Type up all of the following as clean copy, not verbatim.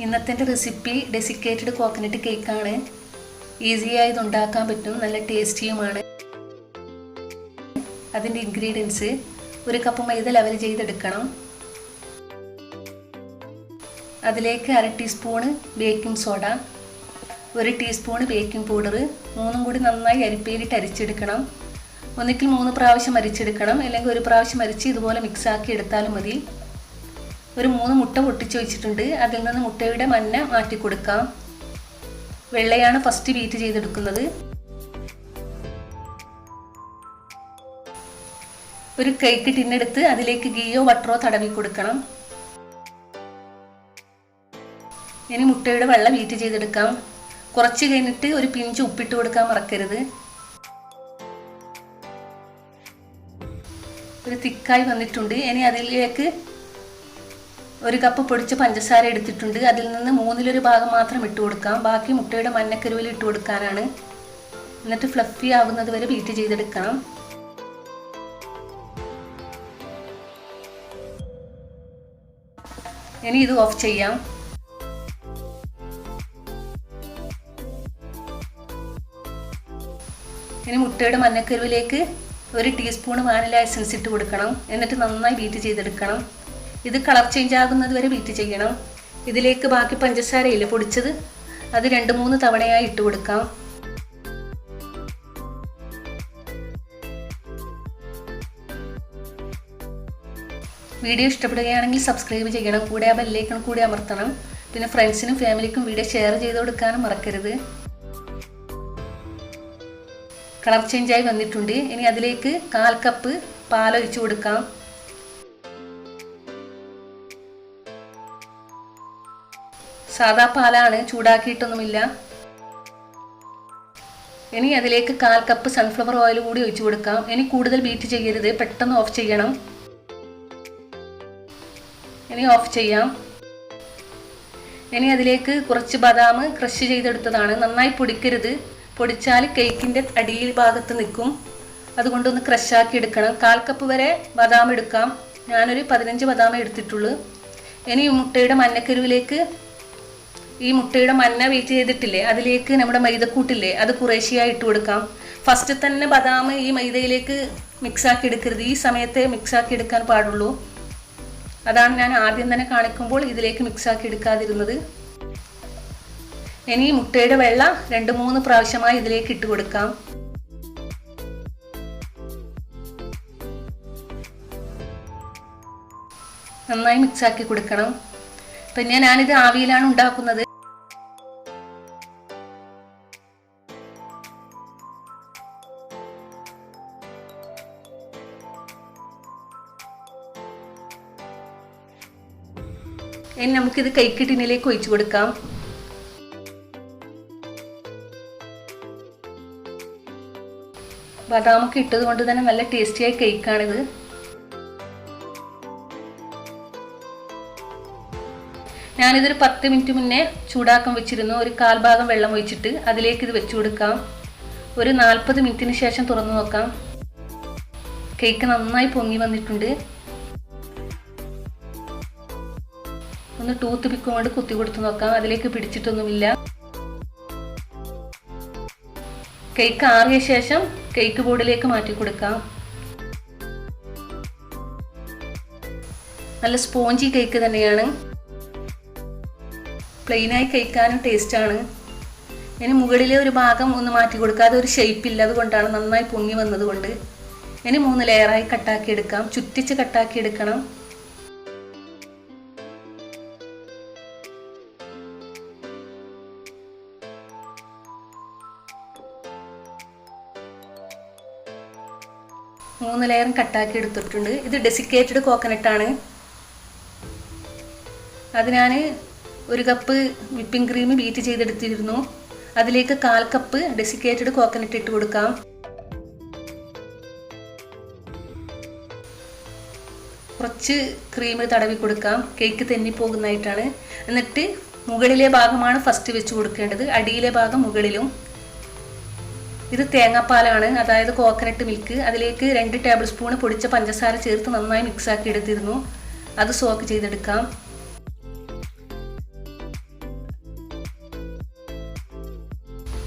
ഇന്നത്തെ recipe desiccated coconut കേക്കാണ്. ഈസിയായി ഇത് ഉണ്ടാക്കാൻ പറ്റും, നല്ല ടേസ്റ്റിയുമാണ്. അതിൻ്റെ ഇൻഗ്രീഡിയൻസ്: 1 കപ്പ് മൈദ ലെവൽ ചെയ്തെടുക്കണം. അതിലേക്ക് 1/2 teaspoon baking soda, 1 teaspoon baking powder, 3 കൂടി നന്നായി അരിപ്പയിലിട്ട് അരിച്ചെടുക്കണം. ഒന്നിക്കിൽ 3 പ്രാവശ്യം അരിച്ചെടുക്കണം, അല്ലെങ്കിൽ 1 പ്രാവശ്യം അരിച്ച് ഇതുപോലെ മിക്സാക്കി എടുത്താലും മതി. ഒരു 3 മുട്ട പൊട്ടിച്ച് വെച്ചിട്ടുണ്ട്. അതിൽ നിന്ന് മുട്ടയുടെ മഞ്ഞ മാറ്റി കൊടുക്കാം. വെള്ളയാണ് ഫസ്റ്റ് ബീറ്റ് ചെയ്തെടുക്കുന്നത്. ഒരു കേക്ക് ടിന്നെടുത്ത് അതിലേക്ക് ഗീയോ ബട്ടറോ തടവി കൊടുക്കണം. ഇനി മുട്ടയുടെ വെള്ള ബീറ്റ് ചെയ്തെടുക്കാം. കുറച്ച് കഴിഞ്ഞിട്ട് ഒരു പിഞ്ച് ഉപ്പിട്ട് കൊടുക്കാൻ മറക്കരുത്. ഒരു തിക്കായി വന്നിട്ടുണ്ട്. ഇനി അതിലേക്ക് 1 കപ്പ് പൊടിച്ച പഞ്ചസാര എടുത്തിട്ടുണ്ട്. അതിൽ നിന്ന് 1/3 ഭാഗം മാത്രം ഇട്ട് കൊടുക്കാം. ബാക്കി മുട്ടയുടെ മഞ്ഞക്കരുവിൽ ഇട്ട് കൊടുക്കാനാണ്. എന്നിട്ട് ഫ്ലഫി ആകുന്നത് വരെ ബീറ്റ് ചെയ്തെടുക്കണം. ഇനി ഇത് ഓഫ് ചെയ്യാം. ഇനി മുട്ടയുടെ മഞ്ഞക്കരുവിലേക്ക് 1 ടീസ്പൂൺ വാനില എസൻസ് ഇട്ട് കൊടുക്കണം. എന്നിട്ട് നന്നായി ബീറ്റ് ചെയ്തെടുക്കണം. ഇത് കളർ ചേഞ്ച് ആകുന്നത് വരെ ബീറ്റ് ചെയ്യണം. ഇതിലേക്ക് ബാക്കി പഞ്ചസാരയില്ല പൊടിച്ചത്, അത് 2-3 തവണയായി ഇട്ട് കൊടുക്കാം. വീഡിയോ ഇഷ്ടപ്പെടുകയാണെങ്കിൽ സബ്സ്ക്രൈബ് ചെയ്യണം. കൂടെ ആ ബെല്ലൈക്കൺ കൂടി അമർത്തണം. പിന്നെ ഫ്രണ്ട്സിനും ഫാമിലിക്കും വീഡിയോ ഷെയർ ചെയ്ത് കൊടുക്കാനും മറക്കരുത്. കളർ ചേഞ്ചായി വന്നിട്ടുണ്ട്. ഇനി അതിലേക്ക് 1/4 കപ്പ് പാലൊഴിച്ച് കൊടുക്കാം. സാദാ പാലാണ്, ചൂടാക്കിയിട്ടൊന്നുമില്ല. ഇനി അതിലേക്ക് 1/4 കപ്പ് സൺഫ്ലവർ ഓയിൽ കൂടി ഒഴിച്ചു കൊടുക്കാം. ഇനി കൂടുതൽ ബീറ്റ് ചെയ്യരുത്, പെട്ടെന്ന് ഓഫ് ചെയ്യണം. ഇനി ഓഫ് ചെയ്യാം. ഇനി അതിലേക്ക് കുറച്ച് ബദാം ക്രഷ് ചെയ്തെടുത്തതാണ്. നന്നായി പൊടിക്കരുത്, പൊടിച്ചാൽ കേക്കിൻ്റെ അടിയിൽ ഭാഗത്ത് നിൽക്കും. അതുകൊണ്ടൊന്ന് ക്രഷാക്കി എടുക്കണം. 1/4 കപ്പ് വരെ ബദാം എടുക്കാം. ഞാനൊരു 15 ബദാമേ എടുത്തിട്ടുള്ളൂ. ഇനി മുട്ടയുടെ മഞ്ഞക്കരുവിലേക്ക് ഈ മുട്ടയുടെ മഞ്ഞ ബീറ്റ് ചെയ്തിട്ടില്ലേ, അതിലേക്ക് നമ്മുടെ മൈദക്കൂട്ടില്ലേ, അത് കുറേശ്ശെയായി ഇട്ട് കൊടുക്കാം. ഫസ്റ്റ് തന്നെ ബദാം ഈ മൈദയിലേക്ക് മിക്സാക്കി എടുക്കരുത്. ഈ സമയത്തെ മിക്സാക്കി എടുക്കാൻ പാടുള്ളൂ. അതാണ് ഞാൻ ആദ്യം തന്നെ കാണിക്കുമ്പോൾ ഇതിലേക്ക് മിക്സാക്കി എടുക്കാതിരുന്നത്. ഇനി മുട്ടയുടെ വെള്ള 2-3 പ്രാവശ്യമായി ഇതിലേക്ക് ഇട്ട് കൊടുക്കാം. നന്നായി മിക്സാക്കി കൊടുക്കണം. പിന്നെ ഞാനിത് ആവിയിലാണ് ഉണ്ടാക്കുന്നത്. ഇനി നമുക്കിത് കേക്ക് ടിന്നിലേക്ക് ഒഴിച്ചു കൊടുക്കാം. ബദാമൊക്കെ ഇട്ടത് കൊണ്ട് തന്നെ നല്ല ടേസ്റ്റിയായ കേക്കാണിത്. ഞാനിതൊരു 10 മിനിറ്റ് മുന്നേ ചൂടാക്കാൻ വെച്ചിരുന്നു. ഒരു 1/4 ഭാഗം വെള്ളം ഒഴിച്ചിട്ട് അതിലേക്ക് ഇത് വെച്ചു കൊടുക്കാം. ഒരു 40 മിനിറ്റിന് ശേഷം തുറന്നു നോക്കാം. കേക്ക് നന്നായി പൊങ്ങി വന്നിട്ടുണ്ട്. ഒന്ന് ടൂത്ത് പിക്ക് കൊണ്ട് കുത്തി കൊടുത്ത് നോക്കാം. അതിലേക്ക് പിടിച്ചിട്ടൊന്നുമില്ല. കേക്ക് ആറിയ ശേഷം കേക്ക് ബോർഡിലേക്ക് മാറ്റി കൊടുക്കാം. നല്ല സ്പോഞ്ചി കേക്ക് തന്നെയാണ്. പ്ലെയിനായി കഴിക്കാനും ടേസ്റ്റാണ്. ഇനി മുകളിലെ ഒരു ഭാഗം ഒന്ന് മാറ്റി കൊടുക്കുക. അതൊരു ഷേപ്പില്ല, അതുകൊണ്ടാണ് നന്നായി പൊങ്ങി വന്നതുകൊണ്ട്. ഇനി 3 ലെയറായി കട്ടാക്കി എടുക്കാം. ചുറ്റിച്ച് കട്ടാക്കി എടുക്കണം. മൂന്ന് ലെയറും കട്ടാക്കി എടുത്തിട്ടുണ്ട്. ഇത് ഡെസിക്കേറ്റഡ് കോക്കനട്ടാണ്. അത് ഞാൻ 1 കപ്പ് വിപ്പിംഗ് ക്രീം ബീറ്റ് ചെയ്തെടുത്തിരുന്നു. അതിലേക്ക് 1/4 കപ്പ് ഡെസിക്കേറ്റഡ് കോക്കനട്ട് ഇട്ട് കൊടുക്കാം. കുറച്ച് ക്രീം തടവി കൊടുക്കാം. കേക്ക് തെന്നിപ്പോകുന്നതായിട്ടാണ്. എന്നിട്ട് മുകളിലെ ഭാഗമാണ് ഫസ്റ്റ് വെച്ച് കൊടുക്കേണ്ടത്, അടിയിലെ ഭാഗം മുകളിലും. ഇത് തേങ്ങാപ്പാലാണ്, അതായത് കോക്കനട്ട് മിൽക്ക്. അതിലേക്ക് 2 ടേബിൾ സ്പൂൺ പൊടിച്ച പഞ്ചസാര ചേർത്ത് നന്നായി മിക്സ് ആക്കി എടുത്തിരുന്നു. അത് സോക്ക് ചെയ്തെടുക്കാം.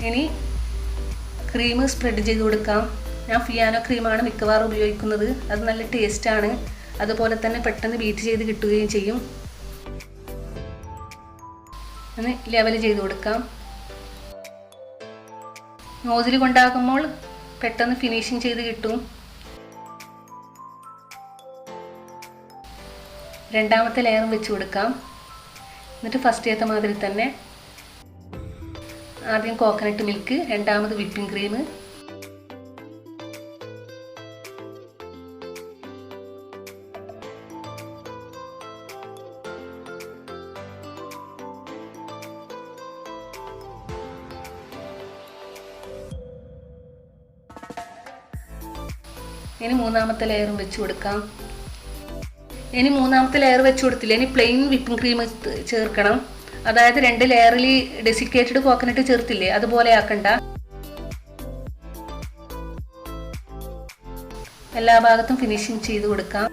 ഇനി ക്രീം സ്പ്രെഡ് ചെയ്ത് കൊടുക്കാം. ഞാൻ ഫിയാനോ ക്രീമാണ് മിക്കവാറും ഉപയോഗിക്കുന്നത്. അത് നല്ല ടേസ്റ്റാണ്. അതുപോലെ തന്നെ പെട്ടെന്ന് ബീറ്റ് ചെയ്ത് കിട്ടുകയും ചെയ്യും. ഒന്ന് ലെവൽ ചെയ്ത് കൊടുക്കാം. നോസിൽ കൊണ്ടാക്കുമ്പോൾ പെട്ടെന്ന് ഫിനിഷിങ് ചെയ്ത് കിട്ടും. രണ്ടാമത്തെ ലെയറും വെച്ച് കൊടുക്കാം. എന്നിട്ട് ഫസ്റ്റത്തെ മാതിരി തന്നെ ആദ്യം കോക്കനട്ട് മിൽക്ക്, രണ്ടാമത് വിപ്പിംഗ് ക്രീം, ഇനി മൂന്നാമത്തെ ലെയറും വെച്ച് കൊടുക്കാം. ഇനി മൂന്നാമത്തെ ലെയർ വെച്ച് കൊടുത്തില്ല, ഇനി പ്ലെയിൻ വിപ്പിംഗ് ക്രീം ചേർക്കണം. അതായത് 2 ലെയറിൽ ഡെസിക്കേറ്റഡ് കോക്കനട്ട് ചേർത്തില്ലേ, അതുപോലെ ആക്കണ്ട. എല്ലാ ഭാഗത്തും ഫിനിഷിങ് ചെയ്ത് കൊടുക്കാം.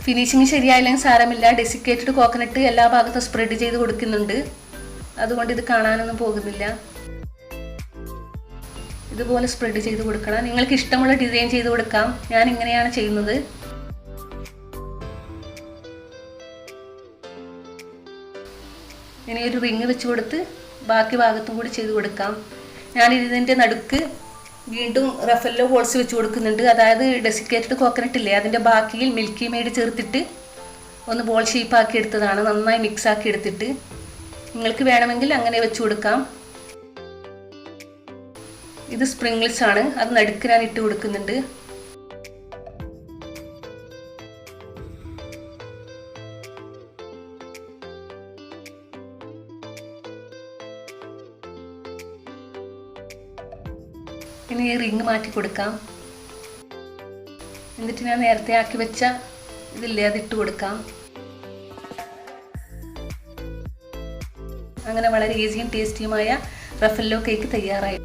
ഫിനിഷിങ് ശരിയായില്ലെങ്കിൽ സാരമില്ല, ഡെസിക്കേറ്റഡ് കോക്കനട്ട് എല്ലാ ഭാഗത്തും സ്പ്രെഡ് ചെയ്ത് കൊടുക്കുന്നുണ്ട്. അതുകൊണ്ട് ഇത് കാണാനൊന്നും പോകുന്നില്ല. ഇതുപോലെ സ്പ്രെഡ് ചെയ്ത് കൊടുക്കണം. നിങ്ങൾക്ക് ഇഷ്ടമുള്ള ഡിസൈൻ ചെയ്ത് കൊടുക്കാം. ഞാൻ ഇങ്ങനെയാണ് ചെയ്യുന്നത്. ഇനി ഒരു റിങ് വെച്ച് കൊടുത്ത് ബാക്കി ഭാഗത്തും കൂടി ചെയ്ത് കൊടുക്കാം. ഞാൻ ഇതിൻ്റെ നടുക്ക് വീണ്ടും റഫല്ലോ ഹോൾസ് വെച്ച് കൊടുക്കുന്നുണ്ട്. അതായത് ഡെസിക്കേറ്റഡ് കോക്കനട്ട് ഇല്ലേ, അതിൻ്റെ ബാക്കിയിൽ മിൽക്കി മെയ്ഡ് ചേർത്തിട്ട് ഒന്ന് ബോൾ ഷേപ്പ് ആക്കി എടുത്തതാണ്. നന്നായി മിക്സ് ആക്കി എടുത്തിട്ട് നിങ്ങൾക്ക് വേണമെങ്കിൽ അങ്ങനെ വെച്ച് കൊടുക്കാം. ഇത് സ്പ്രിംഗിൾസ് ആണ്, അത് നടുക്ക് ഞാൻ ഇട്ട് കൊടുക്കുന്നുണ്ട്. ഇനി ഈ റിങ് മാറ്റി കൊടുക്കാം. എന്നിട്ട് ഞാൻ നേരത്തെ ആക്കി വെച്ച ഇതില്ലേ, അതിട്ട് കൊടുക്കാം. അങ്ങനെ വളരെ ഈസിയും ടേസ്റ്റിയുമായ റഫല്ലോ കേക്ക് തയ്യാറായി.